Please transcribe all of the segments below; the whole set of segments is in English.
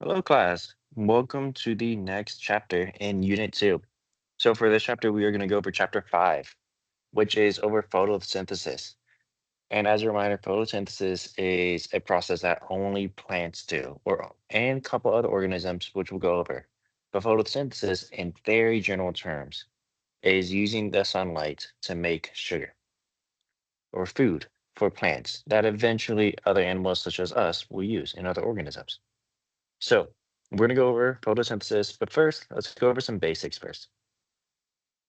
Hello, class. Welcome to the next chapter in Unit 2. So, for this chapter, we are going to go over Chapter 5, which is over photosynthesis. And as a reminder, photosynthesis is a process that only plants do, and a couple other organisms, which we'll go over. But photosynthesis, in very general terms, is using the sunlight to make sugar or food for plants that eventually other animals, such as us, will use in other organisms. So we're going to go over photosynthesis, but first, let's go over some basics first.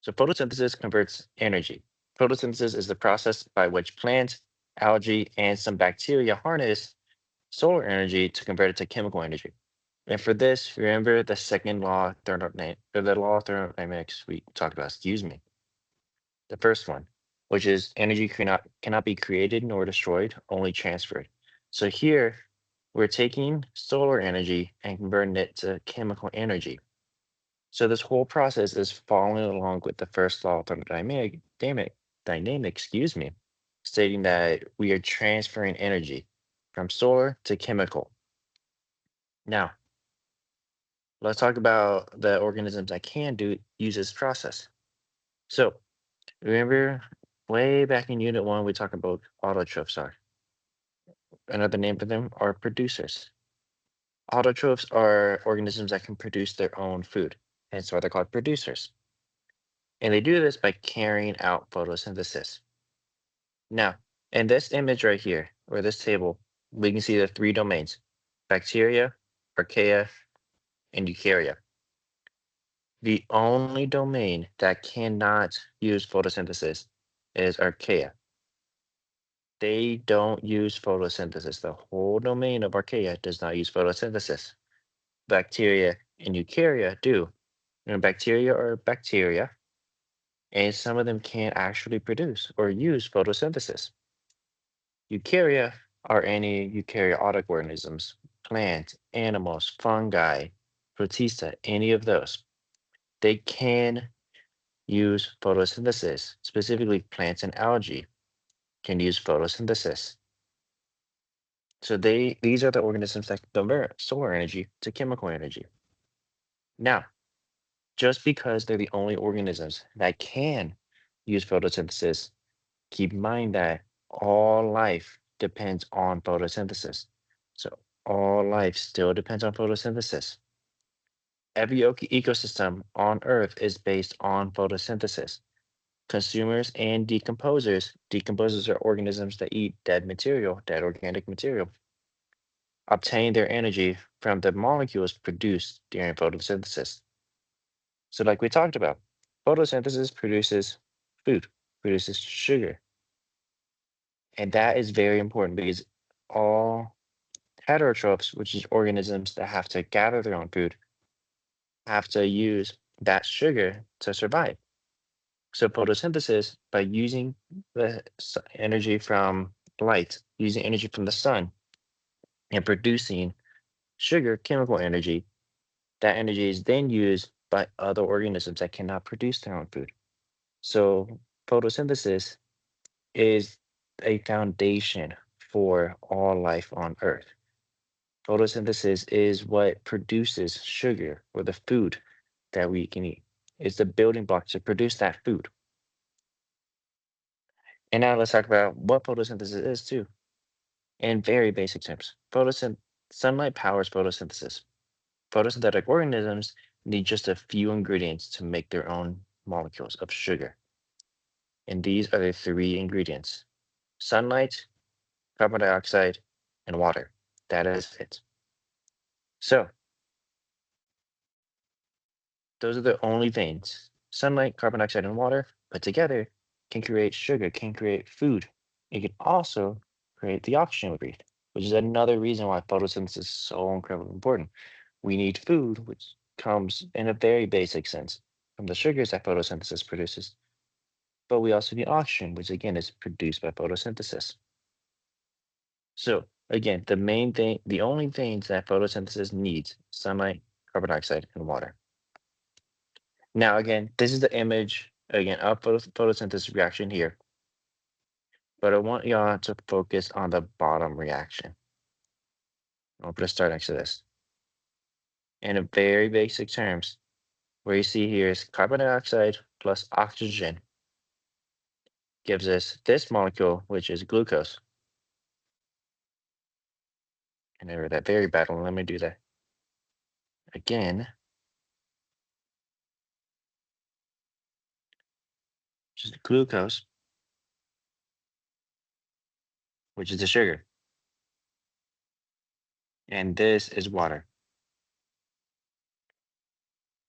So photosynthesis converts energy. Photosynthesis is the process by which plants, algae, and some bacteria harness solar energy to convert it to chemical energy. And for this, remember the second law of the law of thermodynamics we talked about, excuse me. The first one, which is energy cannot be created nor destroyed, only transferred. So here, we're taking solar energy and converting it to chemical energy. So this whole process is following along with the first law of thermodynamic, excuse me, stating that we are transferring energy from solar to chemical. Now, let's talk about the organisms that can use this process. So remember way back in Unit 1, we talked about autotrophs are. Another name for them are producers. Autotrophs are organisms that can produce their own food, hence why they're called producers. And they do this by carrying out photosynthesis. Now, in this image right here, or this table, we can see the three domains: bacteria, archaea, and eukarya. The only domain that cannot use photosynthesis is archaea. They don't use photosynthesis. The whole domain of archaea does not use photosynthesis. Bacteria and eukarya do. Bacteria are bacteria, and some of them can't actually produce or use photosynthesis. Eukarya are any eukaryotic organisms, plants, animals, fungi, protista, any of those. They can use photosynthesis. Specifically, plants and algae can use photosynthesis. So these are the organisms that convert solar energy to chemical energy. Now, just because they're the only organisms that can use photosynthesis, keep in mind that all life depends on photosynthesis. So all life still depends on photosynthesis. Every ecosystem on Earth is based on photosynthesis. Consumers and decomposers are organisms that eat dead material, dead organic material, obtain their energy from the molecules produced during photosynthesis. So like we talked about, photosynthesis produces food, produces sugar. And that is very important because all heterotrophs, which is organisms that have to gather their own food, have to use that sugar to survive. So photosynthesis, by using the energy from light, using energy from the sun, and producing sugar, chemical energy, that energy is then used by other organisms that cannot produce their own food. So photosynthesis is a foundation for all life on Earth. Photosynthesis is what produces sugar or the food that we can eat. It's the building block to produce that food. And now let's talk about what photosynthesis is too, in very basic terms. Sunlight powers photosynthesis. Photosynthetic organisms need just a few ingredients to make their own molecules of sugar. And these are the three ingredients: sunlight, carbon dioxide, and water. That is it. So those are the only things. Sunlight, carbon dioxide, and water put together can create sugar, can create food. It can also create the oxygen we breathe, which is another reason why photosynthesis is so incredibly important. We need food, which comes in a very basic sense from the sugars that photosynthesis produces. But we also need oxygen, which again is produced by photosynthesis. So again, the only things that photosynthesis needs: sunlight, carbon dioxide, and water. Now, again, this is the image again of photosynthesis reaction here, but I want y'all to focus on the bottom reaction. I'll put a star next to this. in a very basic terms, where you see here is carbon dioxide plus oxygen gives us this molecule, which is glucose. And I read that very badly. Let me do that again. Just glucose, which is the sugar. And this is water.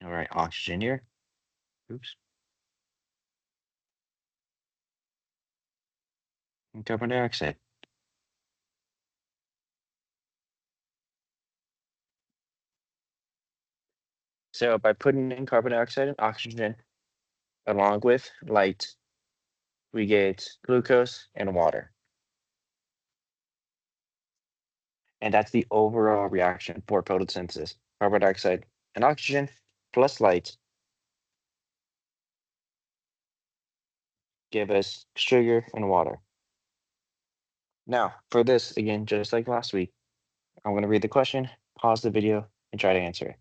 All right, oxygen here. Oops. And carbon dioxide. So by putting in carbon dioxide and oxygen along with light, we get glucose and water. And that's the overall reaction for photosynthesis. Carbon dioxide and oxygen plus light give us sugar and water. Now, for this, again, just like last week, I'm going to read the question, pause the video, and try to answer it.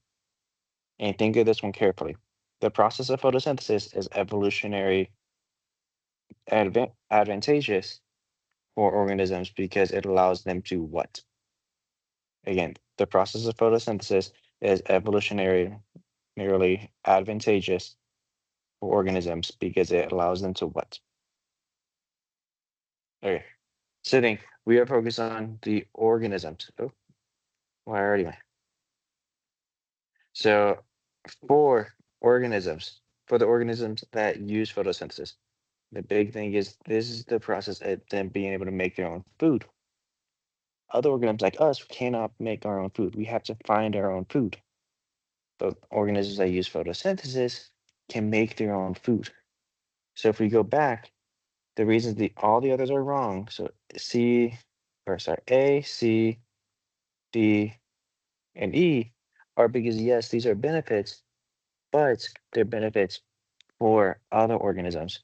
And think of this one carefully. The process of photosynthesis is evolutionary advantageous for organisms because it allows them to what? Again, the process of photosynthesis is evolutionary nearly advantageous for organisms because it allows them to what? Okay. So then we are focused on the organisms. Oh, well, I already went. So for organisms, for the organisms that use photosynthesis, the big thing is this is the process of them being able to make their own food. Other organisms like us cannot make our own food. We have to find our own food. The organisms that use photosynthesis can make their own food. So if we go back, the reasons all the others are wrong. So A, C, D, and E are because yes, these are benefits, but they're benefits for other organisms.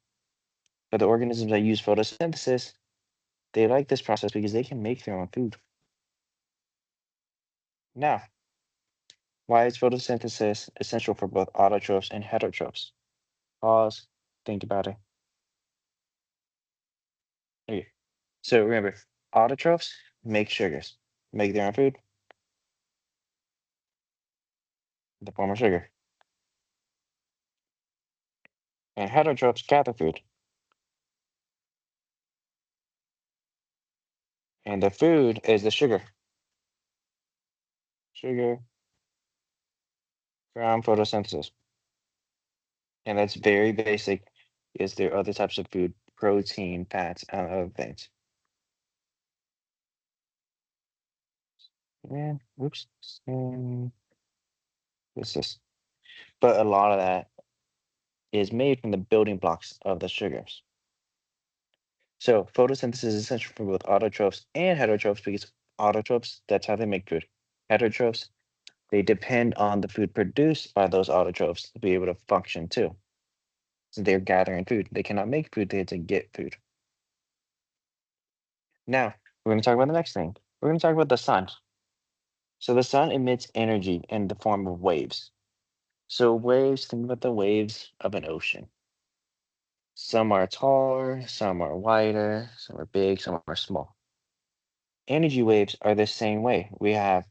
But the organisms that use photosynthesis, they like this process because they can make their own food. Now, why is photosynthesis essential for both autotrophs and heterotrophs? Pause, think about it. Okay. So remember, autotrophs make sugars, make their own food in the form of sugar. And heterotrophs gather food. And the food is the sugar. Sugar from photosynthesis. And that's very basic. Is there other types of food, protein, fats, and other things? And whoops. And what's this? But a lot of that is made from the building blocks of the sugars. So photosynthesis is essential for both autotrophs and heterotrophs because autotrophs, that's how they make food. Heterotrophs, they depend on the food produced by those autotrophs to be able to function too. So they're gathering food. They cannot make food, they have to get food. Now, we're going to talk about the next thing. We're going to talk about the sun. So the sun emits energy in the form of waves. So waves, think about the waves of an ocean. Some are taller, some are wider, some are big, some are small. Energy waves are the same way. We have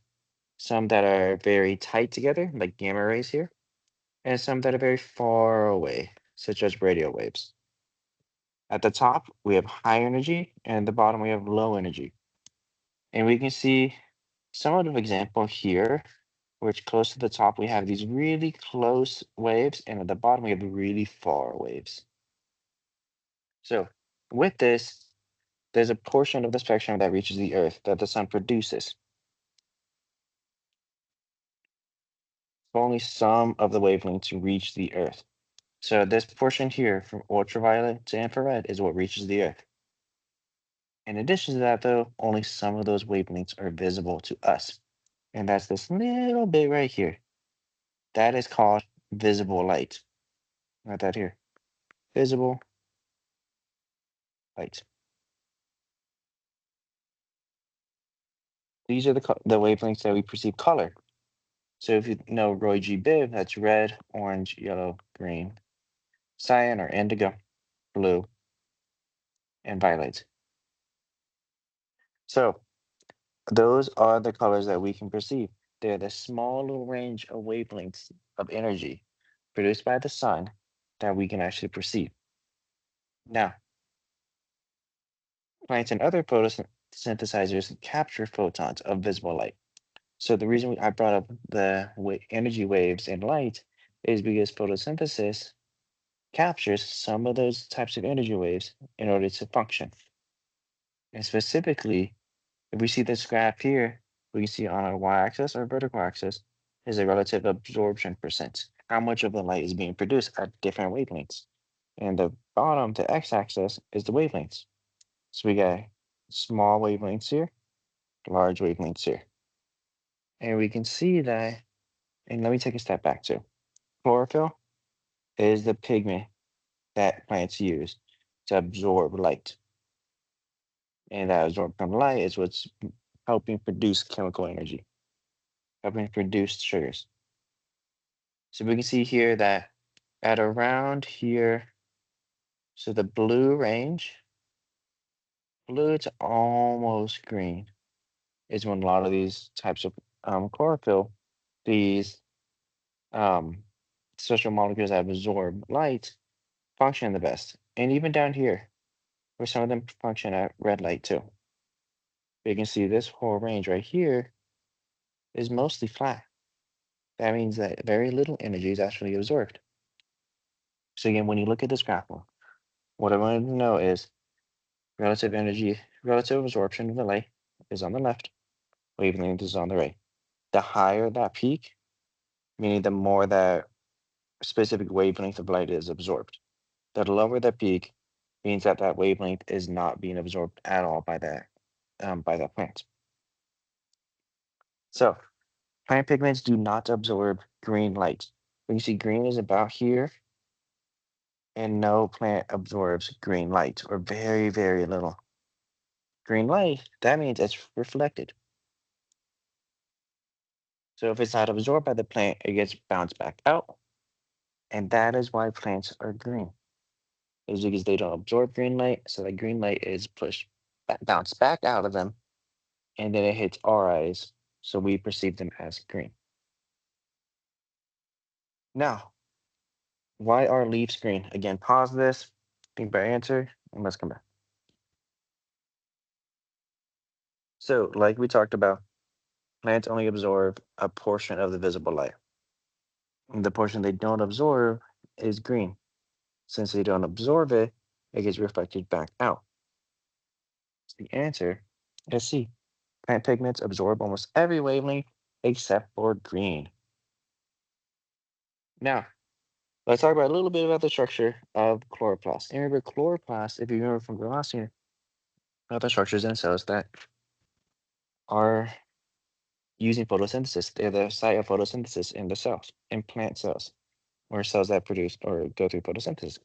some that are very tight together, like gamma rays here, and some that are very far away, such as radio waves. At the top, we have high energy, and at the bottom, we have low energy. And we can see somewhat of an example here, which close to the top, we have these really close waves, and at the bottom, we have really far waves. So with this, there's a portion of the spectrum that reaches the Earth that the sun produces. Only some of the wavelengths reach the Earth. So this portion here from ultraviolet to infrared is what reaches the Earth. In addition to that, though, only some of those wavelengths are visible to us. And that's this little bit right here. That is called visible light. Write that here. Visible light. These are the wavelengths that we perceive color. So if you know Roy G. Biv, that's red, orange, yellow, green, cyan or indigo, blue, and violet. So those are the colors that we can perceive. They're the small little range of wavelengths of energy produced by the sun that we can actually perceive. Now, plants and other photosynthesizers capture photons of visible light. So the reason I brought up the energy waves and light is because photosynthesis captures some of those types of energy waves in order to function. And specifically, if we see this graph here, we can see on our y-axis or vertical axis is a relative absorption percent. How much of the light is being produced at different wavelengths. And the bottom, the x-axis, is the wavelengths. So we got small wavelengths here, large wavelengths here. And we can see that, and let me take a step back too. Chlorophyll is the pigment that plants use to absorb light. And that absorbed light is what's helping produce chemical energy, helping produce sugars. So we can see here that at around here, so the blue range, blue to almost green, is when a lot of these types of chlorophyll, these um, special molecules that absorb light, function the best. And even down here, where some of them function at red light too. You can see this whole range right here is mostly flat. That means that very little energy is actually absorbed. So again, when you look at this graph, what I wanted to know is relative energy, relative absorption of the light is on the left, wavelength is on the right. The higher that peak, meaning the more that specific wavelength of light is absorbed. The lower the peak means that that wavelength is not being absorbed at all by that plant. So plant pigments do not absorb green light. When you see green is about here, and no plant absorbs green light, or very, very little. Green light, that means it's reflected. So if it's not absorbed by the plant, it gets bounced back out. And that is why plants are green, is because they don't absorb green light. So the green light is pushed, bounced back out of them, and then it hits our eyes. So we perceive them as green. Now, why are leaves green? Again, pause this, think about your answer, and let's come back. So, like we talked about, plants only absorb a portion of the visible light. The portion they don't absorb is green. Since they don't absorb it, it gets reflected back out. The answer is C. Plant pigments absorb almost every wavelength except for green. Now, let's talk about a little bit about the structure of chloroplasts. And remember, chloroplasts, if you remember from the last year, are the structures in cells that are using photosynthesis. They're the site of photosynthesis in the cells, in plant cells, or cells that produce or go through photosynthesis.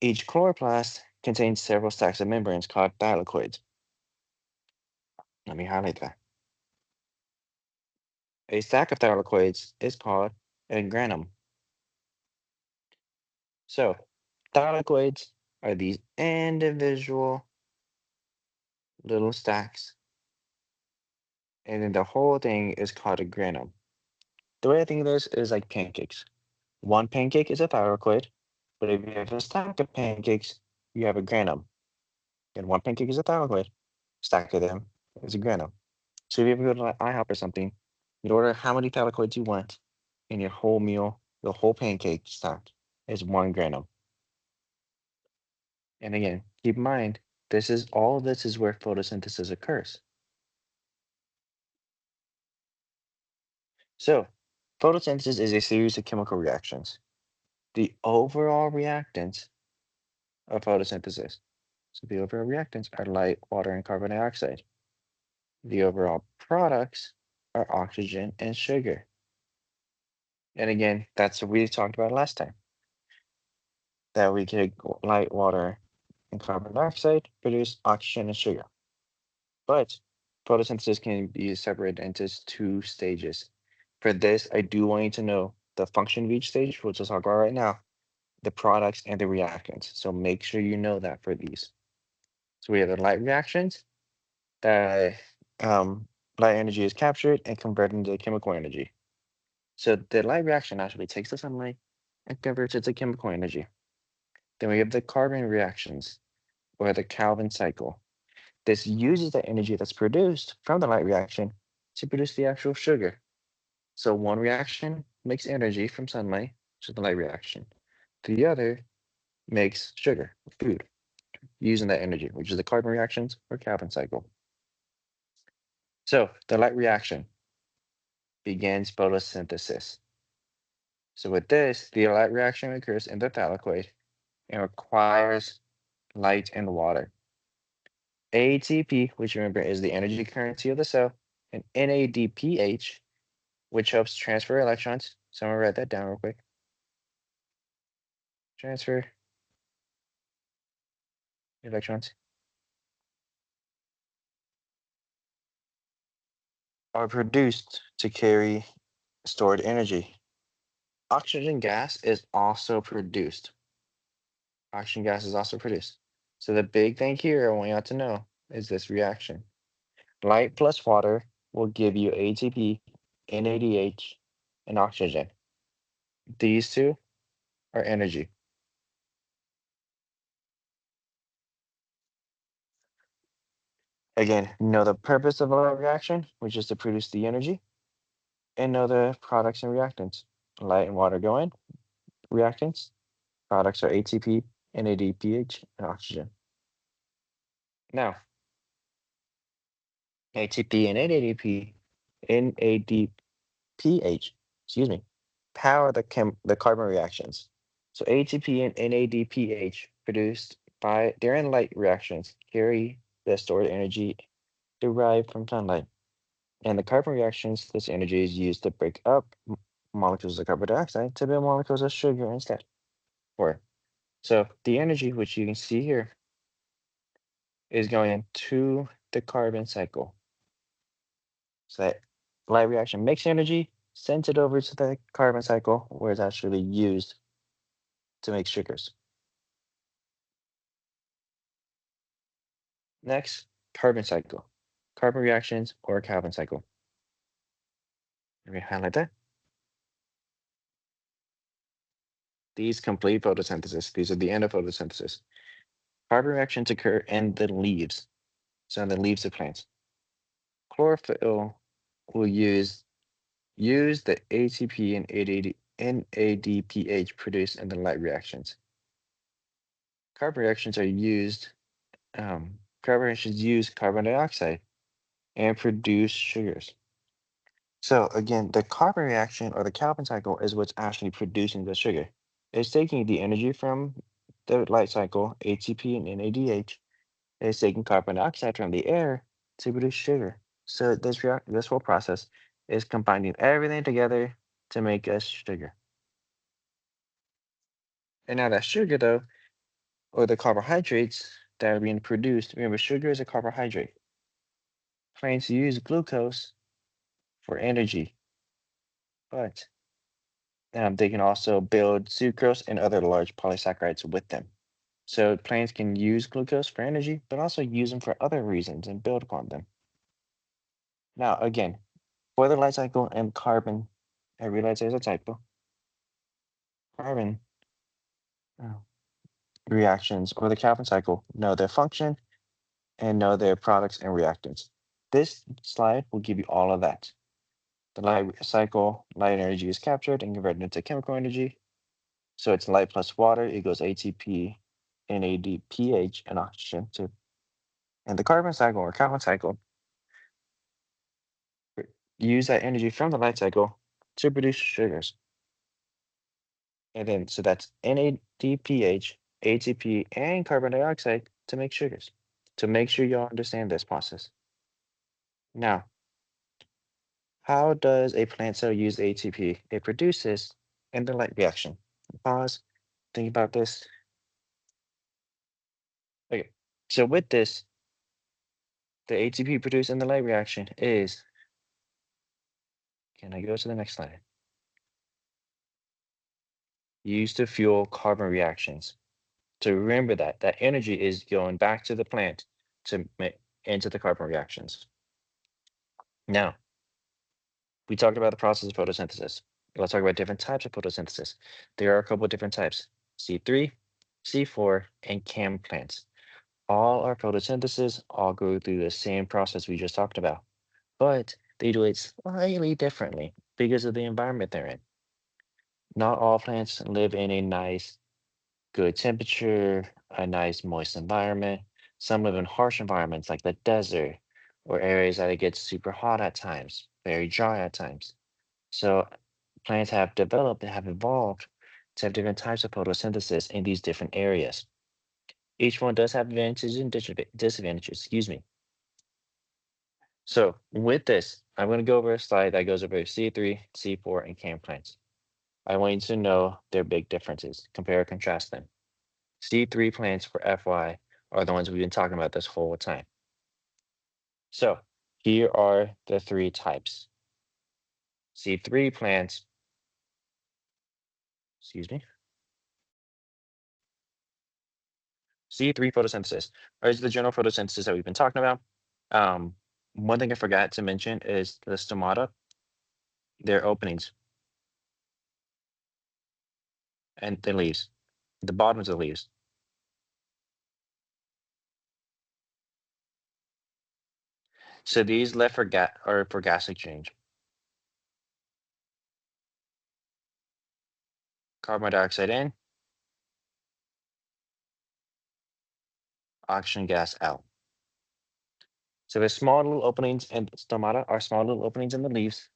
Each chloroplast contains several stacks of membranes called thylakoids. Let me highlight that. A stack of thylakoids is called a granum. So, thylakoids are these individual little stacks, and then the whole thing is called a granum. The way I think of this is like pancakes. One pancake is a thylakoid, but if you have a stack of pancakes, you have a granum. And one pancake is a thylakoid, stack of them is a granum. So if you ever go to like IHOP or something, you'd order how many thylakoids you want, and your whole meal, the whole pancake stack is 1 granum. And again, keep in mind, this is all this is where photosynthesis occurs. So, photosynthesis is a series of chemical reactions. The overall reactants of photosynthesis. So the overall reactants are light, water, and carbon dioxide. The overall products are oxygen and sugar. And again, that's what we talked about last time. That we get light, water, and carbon dioxide produce oxygen and sugar. But photosynthesis can be separated into two stages. For this, I do want you to know the function of each stage, which we'll talk about right now, the products and the reactants. So make sure you know that for these. So we have the light reactions that light energy is captured and converted into chemical energy. So the light reaction actually takes the sunlight and converts it to chemical energy. Then we have the carbon reactions or the Calvin cycle. This uses the energy that's produced from the light reaction to produce the actual sugar. So one reaction makes energy from sunlight, which is the light reaction. The other makes sugar, food, using that energy, which is the carbon reactions or Calvin cycle. So the light reaction begins photosynthesis. So with this, the light reaction occurs in the thylakoid and requires light and water. ATP, which remember is the energy currency of the cell, and NADPH, which helps transfer electrons. So I'm gonna write that down real quick. Transfer electrons are produced to carry stored energy. Oxygen gas is also produced. Oxygen gas is also produced. So the big thing here I want you all to know is this reaction. Light plus water will give you ATP, NADH, and oxygen. These two are energy. Again, know the purpose of a reaction, which is to produce the energy, and know the products and reactants. Light and water go in, reactants. Products are ATP, NADPH, and oxygen. Now, ATP and NADPH, excuse me, power the carbon reactions. So ATP and NADPH produced by during light reactions carry the stored energy derived from sunlight. And the carbon reactions, this energy is used to break up molecules of carbon dioxide to build molecules of sugar instead. Or so the energy, which you can see here, is going into the carbon cycle. So that light reaction makes energy, sends it over to the carbon cycle, where it's actually used to make sugars. Next, carbon cycle. Carbon reactions or Calvin cycle. Let me highlight that. These complete photosynthesis. These are the end of photosynthesis. Carbon reactions occur in the leaves, so in the leaves of plants. Chlorophyll will use the ATP and NADPH produced in the light reactions. Carbon reactions are used. Carbon reactions use carbon dioxide and produce sugars. So again, the carbon reaction or the Calvin cycle is what's actually producing the sugar. It's taking the energy from the light cycle, ATP and NADH, and it's taking carbon dioxide from the air to produce sugar. So this whole process is combining everything together to make us sugar. And now that sugar though, or the carbohydrates that are being produced, remember sugar is a carbohydrate. Plants use glucose for energy, but they can also build sucrose and other large polysaccharides with them. So plants can use glucose for energy, but also use them for other reasons and build upon them. Now, again, for the light cycle and carbon, I realize there's a typo. Carbon uh, reactions or the Calvin cycle know their function and know their products and reactants. This slide will give you all of that. The light cycle, light energy is captured and converted into chemical energy. So it's light plus water equals ATP, NADPH, and oxygen. And the carbon cycle or Calvin cycle use that energy from the light cycle to produce sugars. And then, so that's NADPH, ATP, and carbon dioxide to make sugars. To make sure y'all understand this process. Now, how does a plant cell use the ATP it produces in the light reaction? Pause, think about this. Okay, so with this, the ATP produced in the light reaction is Can I go to the next slide? Used to fuel carbon reactions. So remember that that energy is going back to the plant to make into the carbon reactions. Now, we talked about the process of photosynthesis. Let's talk about different types of photosynthesis. There are a couple of different types: C3, C4, and CAM plants. All are photosynthesis, all go through the same process we just talked about, but they do it slightly differently because of the environment they're in. Not all plants live in a nice, good temperature, a nice, moist environment. Some live in harsh environments like the desert or areas that it gets super hot at times, very dry at times. So plants have developed and have evolved to have different types of photosynthesis in these different areas. Each one does have advantages and disadvantages, excuse me. So with this, I'm going to go over a slide that goes over C3, C4, and CAM plants. I want you to know their big differences. Compare and contrast them. C3 plants for FY are the ones we've been talking about this whole time. So here are the three types. C3 plants, excuse me, C3 photosynthesis is the general photosynthesis that we've been talking about. Um, One thing I forgot to mention is the stomata, their openings, and the leaves, the bottoms of the leaves. So these left for gas exchange. Carbon dioxide in, oxygen gas out. So the small little openings in the stomata are small little openings in the leaves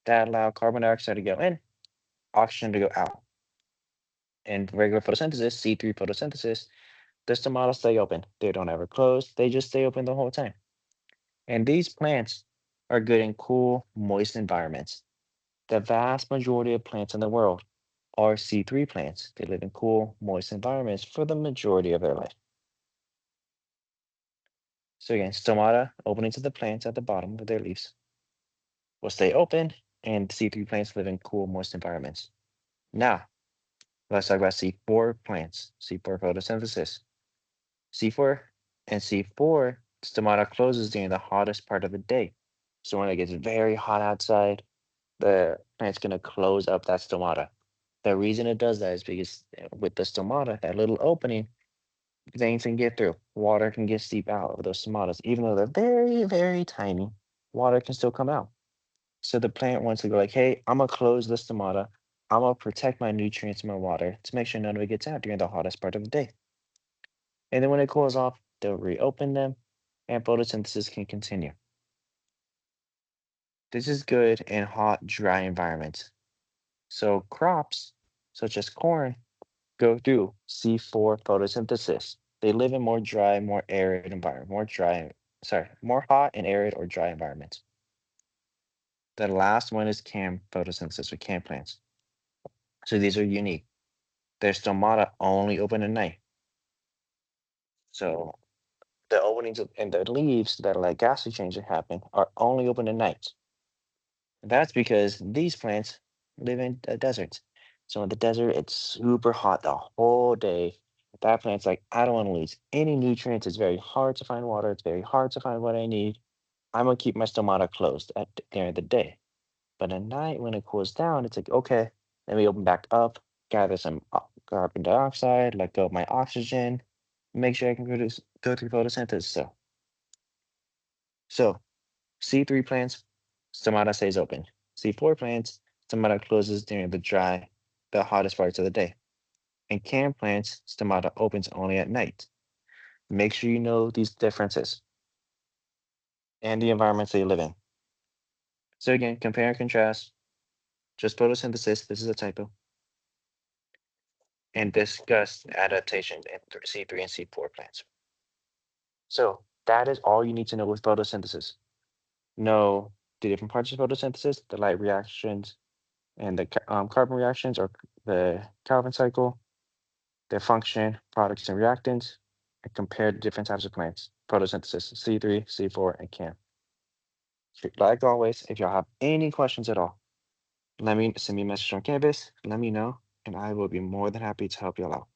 that allow carbon dioxide to go in, oxygen to go out. In regular photosynthesis, C3 photosynthesis, the stomata stay open. They don't ever close. They just stay open the whole time. And these plants are good in cool, moist environments. The vast majority of plants in the world are C3 plants. They live in cool, moist environments for the majority of their life. So again, stomata, openings of the plants at the bottom of their leaves, will stay open, and C3 plants live in cool, moist environments. Now, let's talk about C4 plants, C4 photosynthesis. C4 and C4, stomata closes during the hottest part of the day. So when it gets very hot outside, the plant's going to close up that stomata. The reason it does that is because with the stomata, that little opening, things can get through. Water can get seep out of those stomatas. Even though they're very, very tiny, water can still come out. So the plant wants to go like, hey, I'm gonna close the stomata. I'm gonna protect my nutrients and my water to make sure none of it gets out during the hottest part of the day. And then when it cools off, they'll reopen them and photosynthesis can continue. This is good in hot, dry environments. So crops, such as corn, go through C4 photosynthesis. They live in more dry, more arid environment, more hot and arid or dry environments. The last one is CAM photosynthesis or CAM plants. So these are unique. Their stomata only open at night. So the openings in the leaves that let gas exchange to happen are only open at night. That's because these plants live in the deserts. So in the desert, it's super hot the whole day. That plant's like, I don't want to lose any nutrients. It's very hard to find water. It's very hard to find what I need. I'm gonna keep my stomata closed during the day. But at night, when it cools down, it's like, okay, let me open back up, gather some carbon dioxide, let go of my oxygen, make sure I can go through photosynthesis. So C3 plants, stomata stays open. C4 plants, stomata closes during the hottest parts of the day. And CAM plants, stomata opens only at night. Make sure you know these differences and the environments they live in. So again, compare and contrast, just photosynthesis, this is a typo, and discuss adaptation in C3 and C4 plants. So that is all you need to know with photosynthesis. Know the different parts of photosynthesis, the light reactions and the carbon reactions or the Calvin cycle, their function, products and reactants, and compare the different types of plants, photosynthesis, C3, C4, and CAM. Like always, if y'all have any questions at all, send me a message on Canvas, let me know, and I will be more than happy to help y'all out.